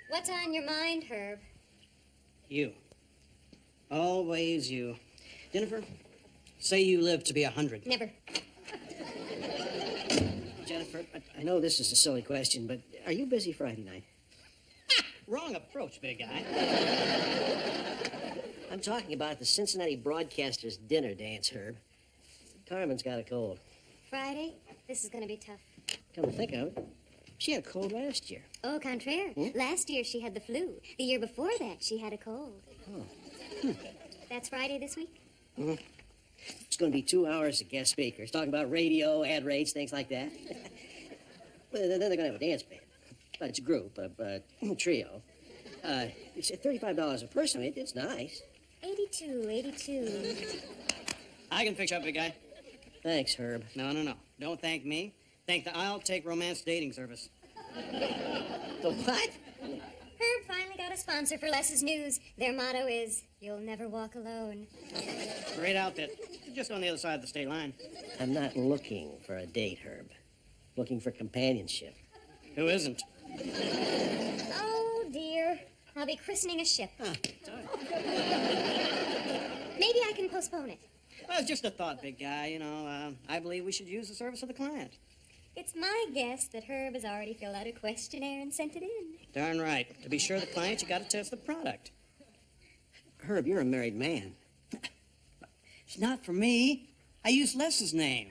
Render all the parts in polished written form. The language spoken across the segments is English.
What's on your mind, Herb? You. Always you. Jennifer, say you live to be 100. Never. Jennifer, I know this is a silly question, but are you busy Friday night? Wrong approach, big guy. I'm talking about the Cincinnati Broadcasters dinner dance, Herb. Carmen's got a cold. Friday? This is going to be tough. Come to think of it, she had a cold last year. Au contraire. Last year she had the flu. The year before that she had a cold. Oh. That's Friday this week? Mm-hmm. It's going to be 2 hours of guest speakers, talking about radio, ad rates, things like that. Well, then they're going to have a dance band. But it's a group, a trio. It's $35 a person. It's nice. 82. I can fix you up, big guy. Thanks, Herb. No. Don't thank me. Thank the I'll Take Romance dating service. The what? Herb finally got a sponsor for Les's News. Their motto is, "You'll never walk alone." Great outfit. Just on the other side of the state line. I'm not looking for a date, Herb. Looking for companionship. Who isn't? Oh, dear. I'll be christening a ship. Huh. Maybe I can postpone it. Well, it's just a thought, big guy. You know, I believe we should use the service of the client. It's my guess that Herb has already filled out a questionnaire and sent it in. Darn right. To be sure of the client, you got to test the product. Herb, you're a married man. It's not for me. I use Les's name.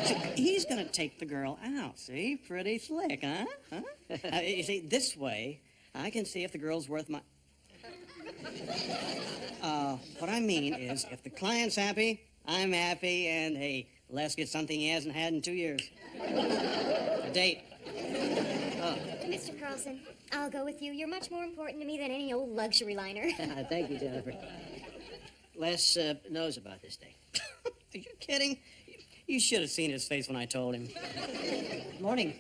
See, he's going to take the girl out, see? Pretty slick, huh? You see, this way, I can see if the girl's worth my... What I mean is, if the client's happy, I'm happy, and, hey, Les gets something he hasn't had in 2 years. A date. Oh. Mr. Carlson, I'll go with you. You're much more important to me than any old luxury liner. Thank you, Jennifer. Les knows about this thing. Are you kidding? You should have seen his face when I told him. Good morning.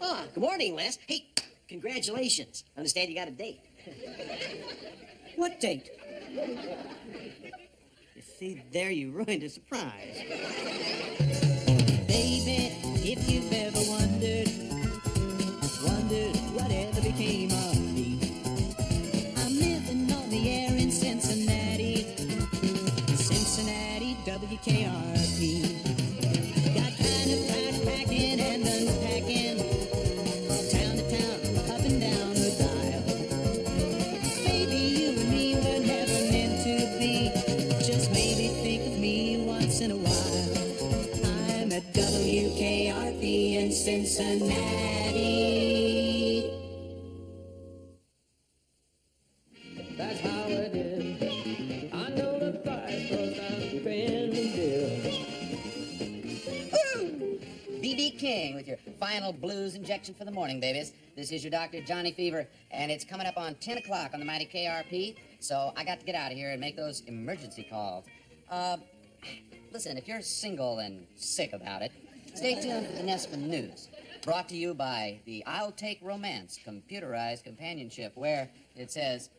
Oh, good morning, Les. Hey, congratulations. Understand you got a date. What date? You see, there you ruined a surprise. Baby, if you've ever wondered whatever became of me. I'm living on the air in Cincinnati, WKRP. Got kind of tired packing and unpacking, town to town, up and down the dial. Baby, you and me were never meant to be. Just maybe think of me once in a while. I'm at WKRP in Cincinnati. That's how it is. I know the price goes I'm paying the bill. B.B. King with your final blues injection for the morning, babies. This is your doctor, Johnny Fever, and it's coming up on 10 o'clock on the mighty KRP, so I got to get out of here and make those emergency calls. Listen, if you're single and sick about it, stay tuned for the Nespin News, brought to you by the I'll Take Romance computerized companionship, where it says,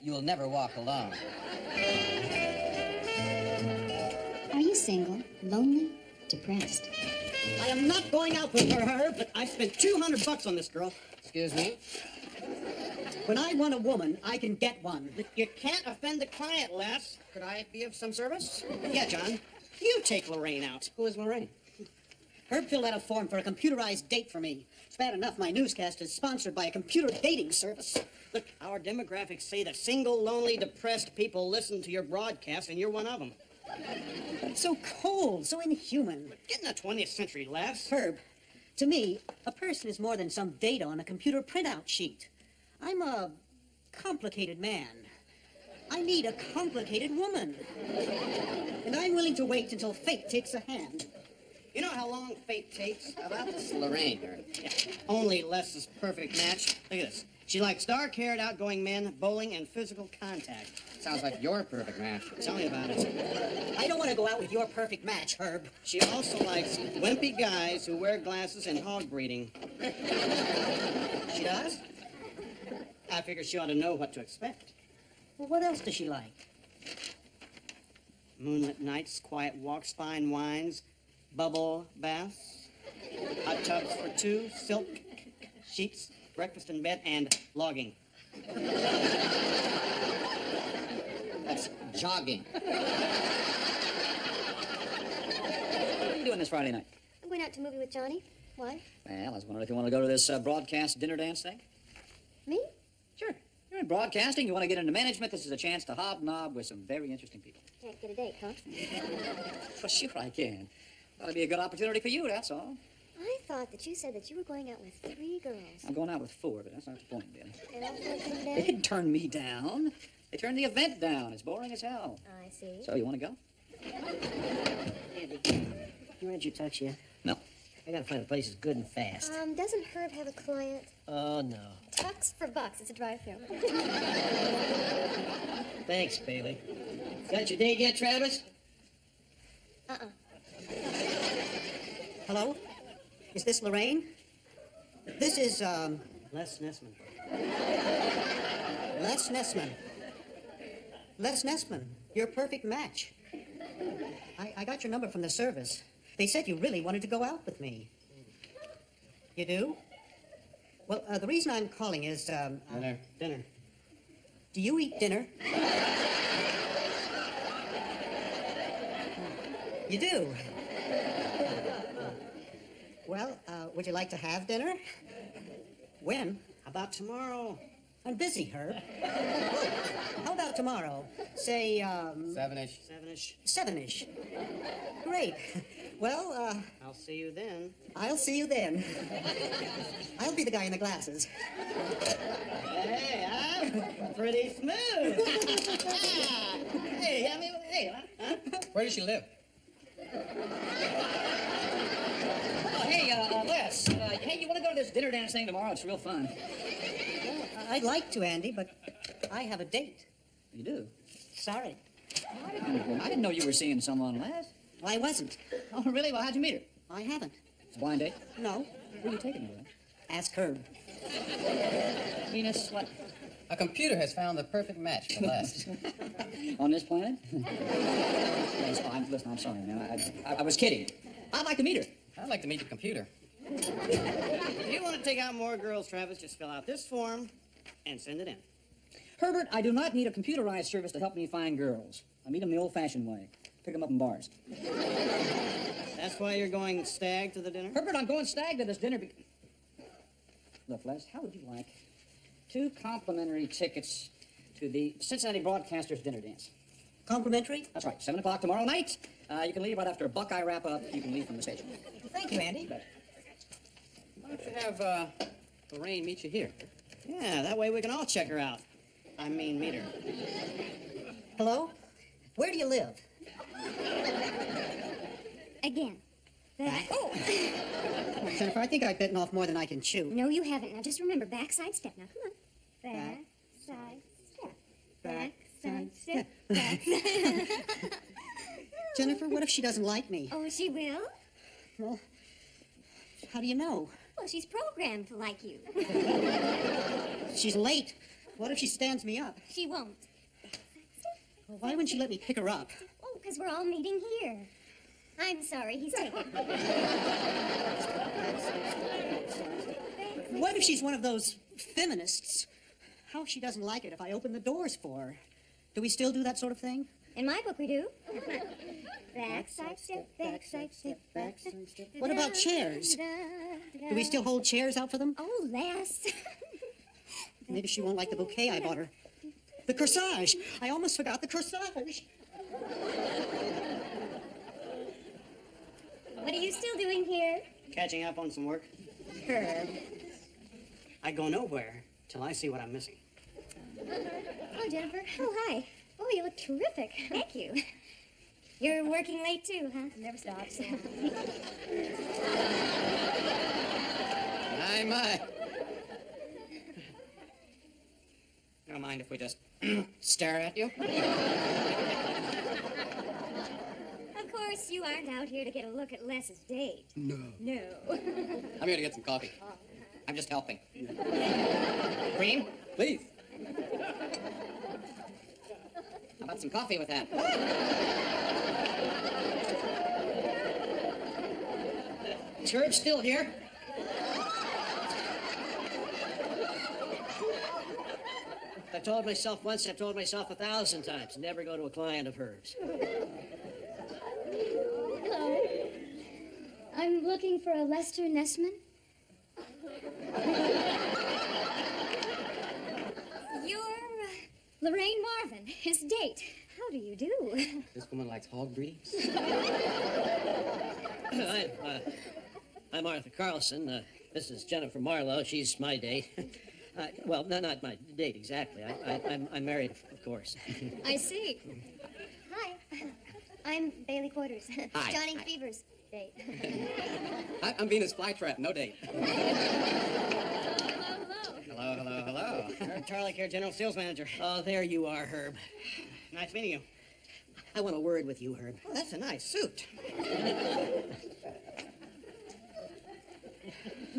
"You'll never walk alone." Are you single, lonely, depressed? I am not going out with her, Herb, but I spent $200 on this girl. Excuse me? When I want a woman, I can get one. You can't offend the client, Les. Could I be of some service? Yeah, John. You take Lorraine out. Who is Lorraine? Herb filled out a form for a computerized date for me. It's bad enough my newscast is sponsored by a computer dating service. Look, our demographics say that single, lonely, depressed people listen to your broadcast, and you're one of them. It's so cold, so inhuman. Get in the 20th century, Les. Herb, to me, a person is more than some data on a computer printout sheet. I'm a complicated man. I need a complicated woman. And I'm willing to wait until fate takes a hand. You know how long fate takes? About this Lorraine, Herb. Yeah, only Les's perfect match. Look at this. She likes dark-haired, outgoing men, bowling, and physical contact. Sounds like your perfect match. Tell me about it. I don't want to go out with your perfect match, Herb. She also likes wimpy guys who wear glasses and hog breeding. She does? I figure she ought to know what to expect. Well, what else does she like? Moonlit nights, quiet walks, fine wines, bubble baths. Hot tubs for two, silk sheets, breakfast in bed, and logging. That's jogging. What are you doing this Friday night? I'm going out to a movie with Johnny. Why? Well, I was wondering if you want to go to this broadcast dinner dance thing. Me? Sure. You're in broadcasting. You want to get into management. This is a chance to hobnob with some very interesting people. Can't get a date, huh? Well, sure I can. That'll be a good opportunity for you, that's all. I thought that you said that you were going out with 3 girls. I'm going out with 4, but that's not the point, Ben. And I'm going to They didn't turn me down. They turned the event down. It's boring as hell. I see. So, you want to go? Andy, you read your tux yet? No. I gotta find a place that's good and fast. Doesn't Herb have a client? Oh, no. Tux for bucks. It's a drive-thru. Thanks, Bailey. Got your date yet, Travis? Hello? Is this Lorraine? This is, Les Nessman. Les Nessman. Les Nessman, you're a perfect match. I got your number from the service. They said you really wanted to go out with me. You do? Well, the reason I'm calling is, Dinner. do you eat dinner? You do? Well, would you like to have dinner? When? How about tomorrow? I'm busy, Herb. How about tomorrow? Say, 7-ish. 7-ish. 7-ish. Great. Well, I'll see you then. I'll see you then. I'll be the guy in the glasses. Hey, I'm pretty smooth. Hey, huh? Where does she live? Hey, Les. Hey, you want to go to this dinner dance thing tomorrow? It's real fun. I'd like to, Andy, but I have a date. You do? Sorry. I didn't know you were seeing someone, Les. I wasn't. Oh, really? Well, how'd you meet her? I haven't. It's a blind date. No. Where are you taking her, Les? Ask Herb. Venus, what? A computer has found the perfect match for Les. On this planet? Yes, fine. Listen, I'm sorry, man. I was kidding. I'd like to meet her. I'd like to meet the computer. If you want to take out more girls, Travis, just fill out this form and send it in. Herbert, I do not need a computerized service to help me find girls. I meet them the old-fashioned way. Pick them up in bars. That's why you're going stag to the dinner? Herbert, I'm going stag to this dinner. Look, Les, how would you like 2 complimentary tickets to the Cincinnati Broadcasters dinner dance? Complimentary? That's right, 7 o'clock tomorrow night. You can leave right after a Buckeye wrap-up. You can leave from the station. Thank you, Andy. Why don't you have Lorraine meet you here? Yeah, that way we can all check her out. I mean, meet her. Hello? Where do you live? Again. Back. Oh, Jennifer, I think I've bitten off more than I can chew. No, you haven't. Now just remember, backside step. Now, come on. Back, side, step. Back, side, step. Back. Jennifer, what if she doesn't like me? Oh, she will? Well, how do you know? Well, she's programmed to like you. She's late. What if she stands me up? She won't. Well, why wouldn't she let me pick her up? Oh, because we're all meeting here. I'm sorry, he's taken. What if she's one of those feminists? How if she doesn't like it if I open the doors for her? Do we still do that sort of thing? In my book, we do. Back, side, step, back, side, step, back, side, step. What about chairs? Do we still hold chairs out for them? Oh, Les. Maybe she won't like the bouquet I bought her. The corsage! I almost forgot the corsage! What are you still doing here? Catching up on some work. Herb. I go nowhere till I see what I'm missing. Oh, Jennifer. Oh, hi. Oh, you look terrific. Thank you. You're working late, too, huh? Never stops. My. You don't mind if we just stare at you? Of course, you aren't out here to get a look at Les's date. No. No. I'm here to get some coffee. I'm just helping. Cream? Please. How about some coffee with that? Is Herb still here? I told myself once, I've told myself 1,000 times, never go to a client of Herb's. Hello. I'm looking for a Lester Nessman. You're Lorraine Marvin, his date. How do you do? This woman likes hog breeding. I'm Arthur Carlson. This is Jennifer Marlowe. She's my date. Well, not my date exactly. I'm married, of course. I see. Hi. I'm Bailey Quarters. Hi. Johnny Fever's date. I'm Venus Flytrap, no date. Hello. Hello. Herb Charlie Care, General Sales Manager. Oh, there you are, Herb. Nice meeting you. I want a word with you, Herb. Oh, that's a nice suit.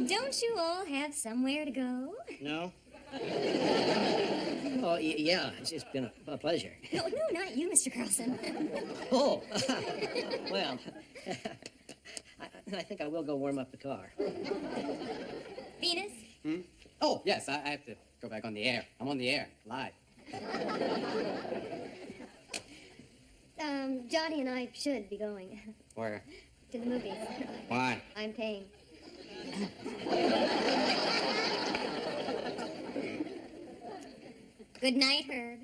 Don't you all have somewhere to go? No? Oh, yeah, it's been a pleasure. No, not you, Mr. Carlson. Oh, well, I think I will go warm up the car. Venus? Oh, yes, I have to go back on the air. I'm on the air, live. Johnny and I should be going Where? to the movies. Why? I'm paying. Good night, Herb.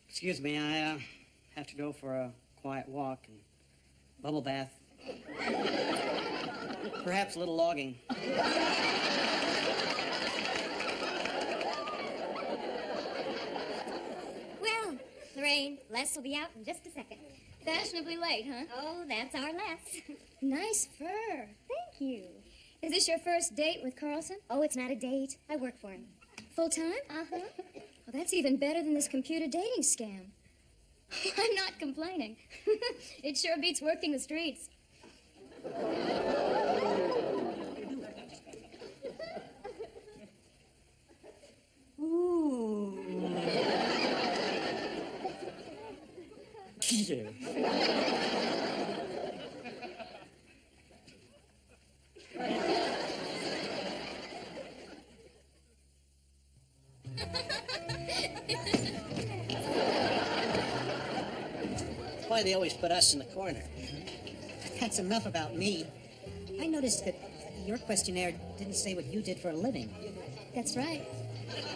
Excuse me, I have to go for a quiet walk and bubble bath. Perhaps a little logging. Well, Lorraine, Les will be out in just a second. Fashionably late, huh? Oh, that's our Les. Nice fur. Thank you. Is this your first date with Carlson? Oh, it's not a date. I work for him. Full time? Uh-huh. Well, that's even better than this computer dating scam. I'm not complaining. It sure beats working the streets. Ooh. Why they always put us in the corner? That's enough about me. I noticed that your questionnaire didn't say what you did for a living. That's right.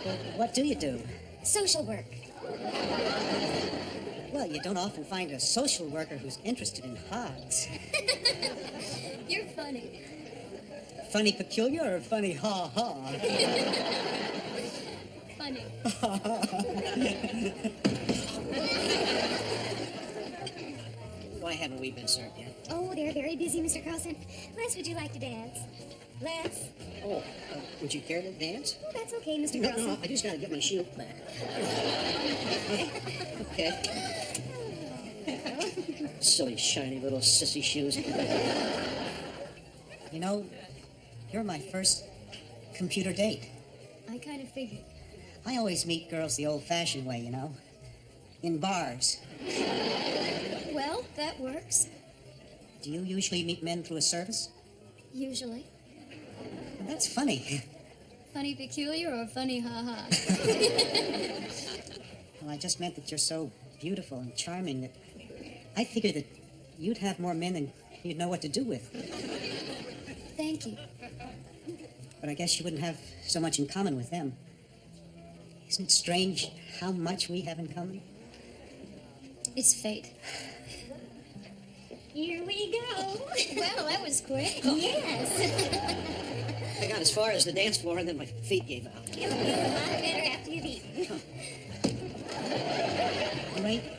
Well, what do you do? Social work. Well, you don't often find a social worker who's interested in hogs. You're funny. Funny peculiar or funny ha-ha? Funny. Why haven't we been served yet? Oh, they're very busy, Mr. Carlson. Les, would you like to dance? Les? Oh, would you care to dance? Oh, that's okay, Mr. No, Carlson. I just gotta get my shoe back. Okay. Silly, shiny little sissy shoes. You know, you're my first computer date. I kind of figured. I always meet girls the old-fashioned way, you know, in bars. Well, that works. Do you usually meet men through a service? Usually. Well, that's funny. Funny peculiar or funny ha-ha? Well, I just meant that you're so beautiful and charming that I figured that you'd have more men than you'd know what to do with. Thank you. But I guess you wouldn't have so much in common with them. Isn't it strange how much we have in common? It's fate. Here we go. Well, that was quick. Yes. I got as far as the dance floor and then my feet gave out. You'll feel a lot better after you've eaten.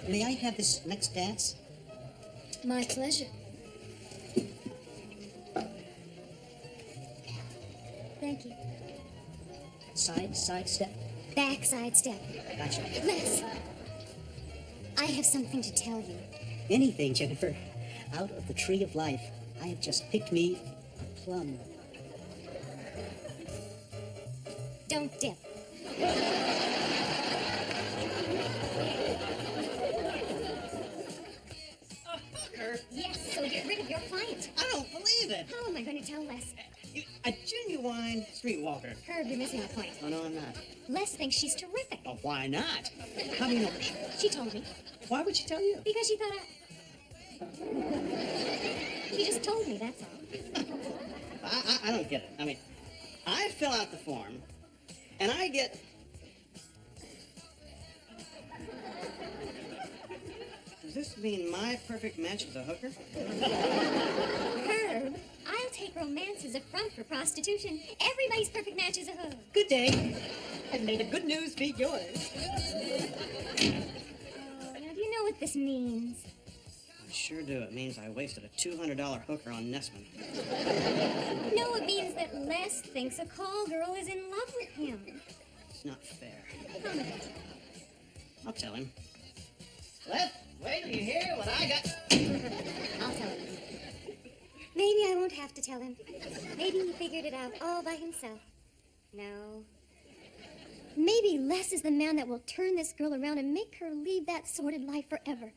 May I have this next dance? My pleasure. Thank you. Side step. Backside step. Gotcha. Les, I have something to tell you. Anything, Jennifer. Out of the tree of life, I have just picked me a plum. Don't dip. Yes, so get rid of your your client. I don't believe it. How am I going to tell Les? A genuine streetwalker. Herb, you're missing the point. Oh, no, I'm not. Les thinks she's terrific. Oh, why not? How do you know for sure? She told me. Why would she tell you? Because she thought She just told me, that's all. I don't get it. I mean, I fill out the form, and I get... Does this mean my perfect match is a hooker? Herb, I'll take romance as a front for prostitution. Everybody's perfect match is a hook. Good day. And may the good news be yours. Oh, now do you know what this means? I sure do. It means I wasted a $200 hooker on Nessman. No, it means that Les thinks a call girl is in love with him. It's not fair. Huh. I'll tell him. Les, wait till you hear what I got. I'll tell him. Maybe I won't have to tell him. Maybe he figured it out all by himself. No. Maybe Les is the man that will turn this girl around and make her leave that sordid life forever.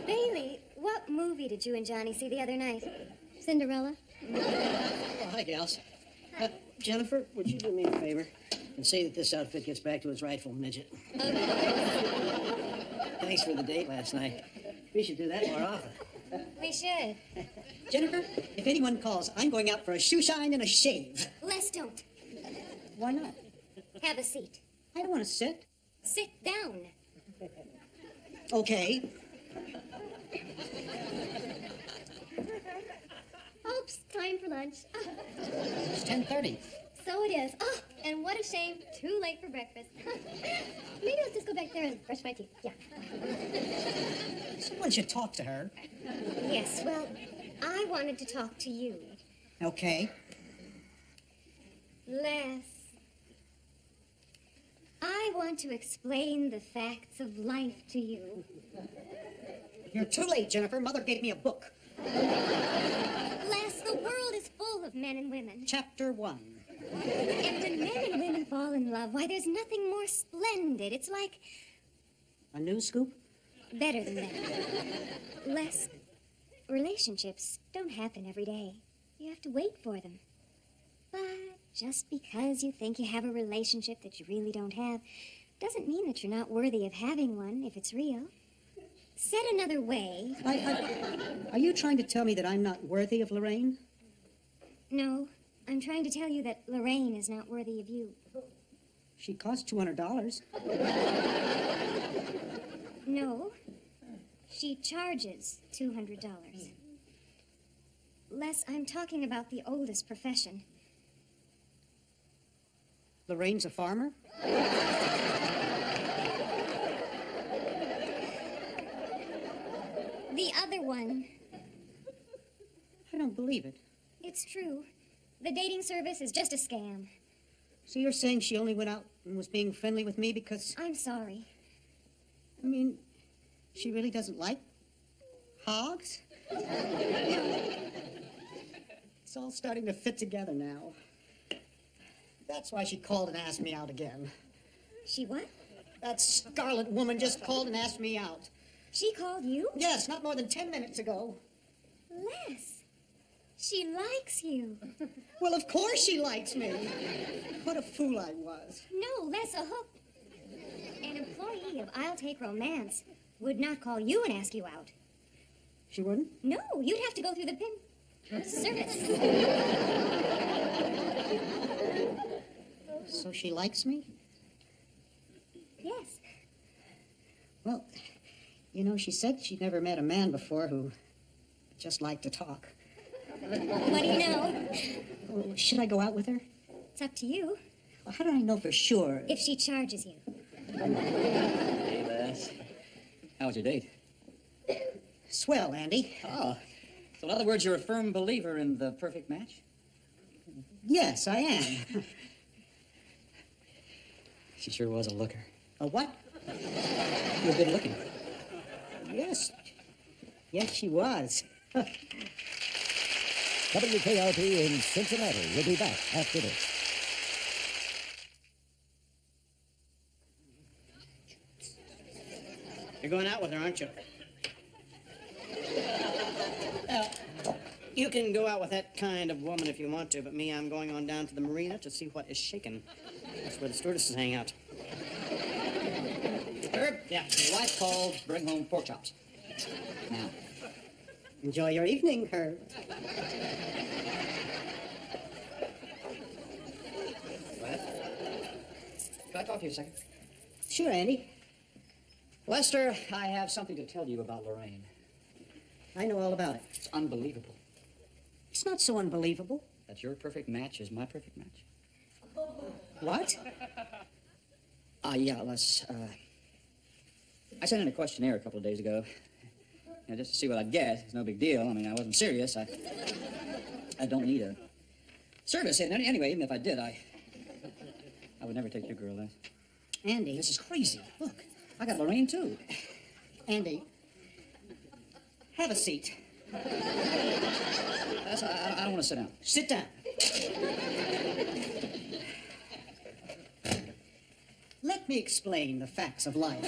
Bailey, what movie did you and Johnny see the other night? Cinderella? Oh, hi, gals. Jennifer, would you do me a favor and say that this outfit gets back to its rightful midget? Thanks for the date last night. We should do that more often. We should. Jennifer, if anyone calls, I'm going out for a shoe shine and a shave. Les, don't. Why not? Have a seat. I don't want to sit. Sit down. Okay. Oops, time for lunch. It's 10:30. So it is. Oh, and what a shame. Too late for breakfast. Maybe I'll just go back there and brush my teeth. Yeah. Someone should talk to her. Yes, well, I wanted to talk to you. Okay. Les. I want to explain the facts of life to you. You're too late, Jennifer. Mother gave me a book. Les, the world is full of men and women. Chapter 1. And when men and women fall in love, why, there's nothing more splendid. It's like A news scoop? better than that. Les, relationships don't happen every day. You have to wait for them. But just because you think you have a relationship that you really don't have doesn't mean that you're not worthy of having one if it's real. Said another way, Are you trying to tell me that I'm not worthy of Lorraine? no, I'm trying to tell you that Lorraine is not worthy of you. She cost $200. No, she charges $200. Les, I'm talking about the oldest profession. Lorraine's a farmer? The other one, I don't believe it. it's true. The dating service is just a scam. So you're saying she only went out and was being friendly with me because, I'm sorry. I mean, she really doesn't like hogs? It's all starting to fit together now. That's why she called and asked me out again. She what? That scarlet woman just called and asked me out. She called you? Yes, not more than 10 minutes ago. Les, she likes you. Well, of course she likes me. What a fool I was. No, Les, a hook. An employee of I'll Take Romance would not call you and ask you out. She wouldn't? No, you'd have to go through the pin service. So she likes me? Yes. Well, you know, she said she'd never met a man before who just liked to talk. What do you know? Oh, should I go out with her? It's up to you. Well, how do I know for sure? If she charges you. Hey, Les. How was your date? Swell, Andy. Oh. So in other words, you're a firm believer in the perfect match? Yes, I am. She sure was a looker. A what? You were good looking. Yes. Yes, she was. WKRP in Cincinnati. We'll be back after this. You're going out with her, aren't you? You can go out with that kind of woman if you want to, but me, I'm going on down to the marina to see what is shaking. That's where the stewardesses hang out. Herb? Yeah. Your wife called, bring home pork chops. Now. Enjoy your evening, Herb. What? Can I talk to you a second? Sure, Andy. Lester, I have something to tell you about Lorraine. I know all about it. It's unbelievable. It's not so unbelievable. That your perfect match is my perfect match. What? Yeah, I sent in a questionnaire a couple of days ago. Just to see what I'd get. It's no big deal. I mean, I wasn't serious. I don't need a service. And anyway, even if I did, I would never take your girl, Les. Andy. This is crazy. Look, I got Lorraine, too. Andy. Have a seat. I don't want to sit down. Sit down. Let me explain the facts of life.